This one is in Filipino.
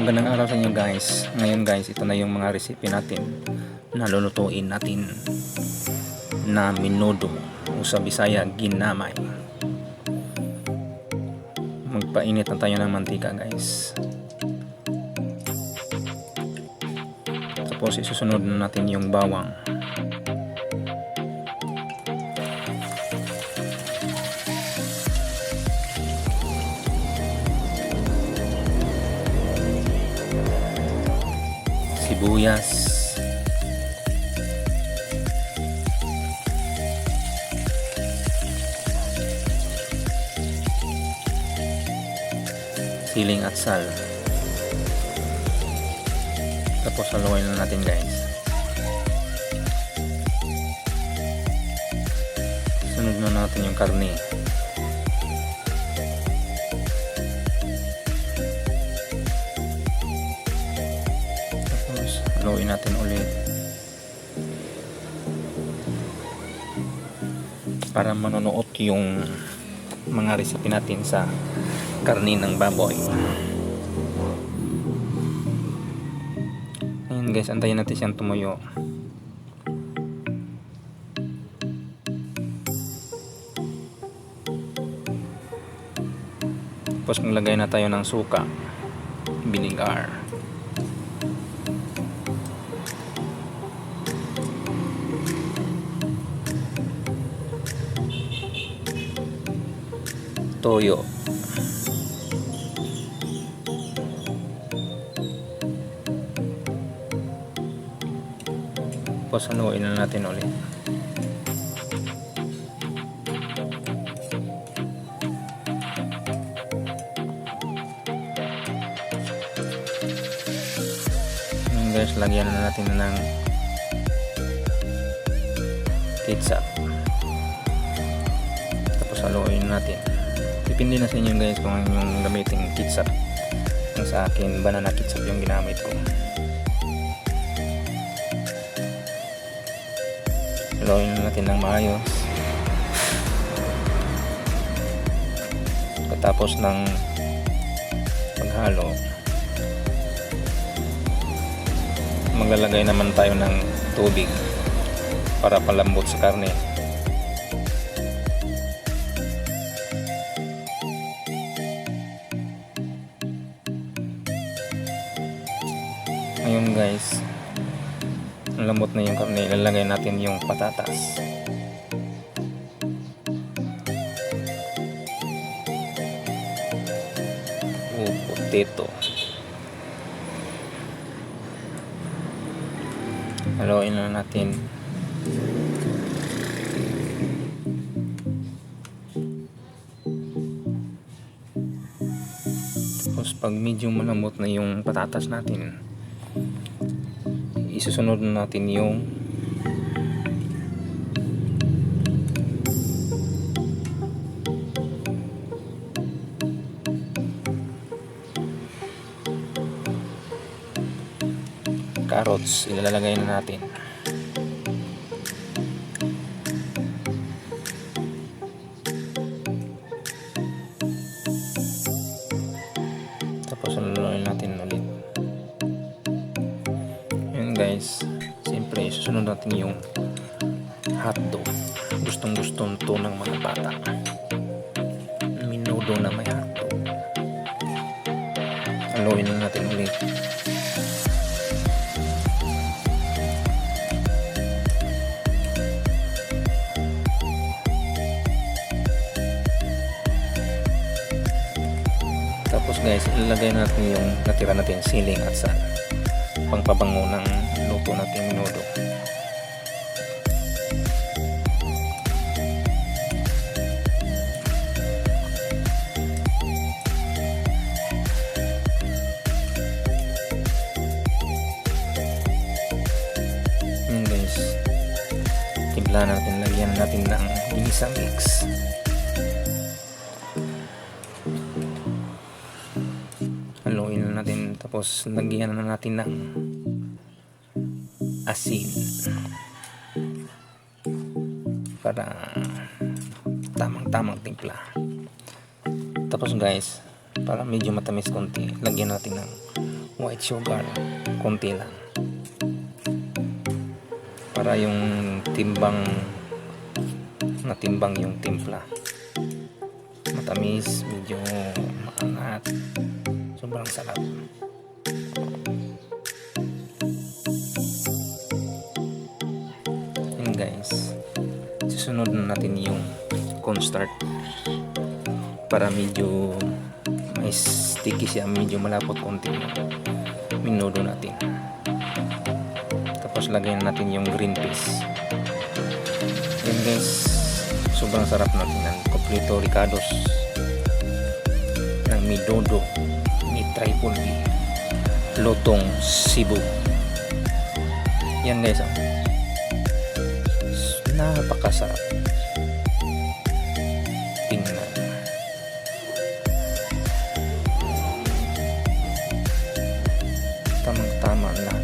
Magandang araw sa inyo guys. Ngayon guys, ito na yung mga recipe natin na lulutuin natin na menudo o sa Bisaya ginamay. Magpainit na tayo ng mantika guys. Tapos isusunod na natin yung bawang. Sibuyas, siling at sal. Tapos haluin na natin guys. Sunod na natin yung karne. Haluin natin ulit para manunuot yung mga recipe natin sa karne ng baboy. Ayan guys, antayin natin siyang tumuyo. Tapos maglagay na tayo ng suka, vinegar, toyo, tapos haluin na natin ulit. Guys, lagyan na natin ng ketchup, tapos haluin natin. Depende na sa inyo guys kung yung gamitin ketchup. Yung sa akin, banana ketchup yung ginamit ko. Haluin natin ng maayos. Pagkatapos ng paghalo, maglalagay naman tayo ng tubig para palambot sa karne. Ngayon guys, lambot na yung karne, ilalagay natin yung patatas. O potato. Haluin na natin. Tapos pag medyo malambot na yung patatas natin, isusunod na natin yung carrots, ilalagay na natin. Tapos haluin natin ulit. Yun guys, siyempre susunod natin yung hotdog. Gustong to ng mga bata, menudo na may hotdog. Haluin na natin ulit. Tapos guys, ilalagay natin yung natira natin siling at sal, pangpabango ng luto natin menudo. Yun guys, timpla natin, lagyan natin ng ginisa mix. Haluin na natin, tapos lagyan na natin ng asin para tamang timpla. Tapos guys, para medyo matamis konti, lagyan natin ng white sugar, konti lang. Para yung natimbang yung timpla. Matamis, medyo maangat. Sobrang sarap. Yun guys. Susunod na natin yung cornstarch para medyo may sticky siya, medyo malapot konti yung minudo natin. Tapos lagyan natin yung green peas. Yan guys, sobrang sarap natin ng kompleto ricados ng minudo ni triple B lutong Cebu. Yan guys, napakasarap tingnan. Tamang tama lang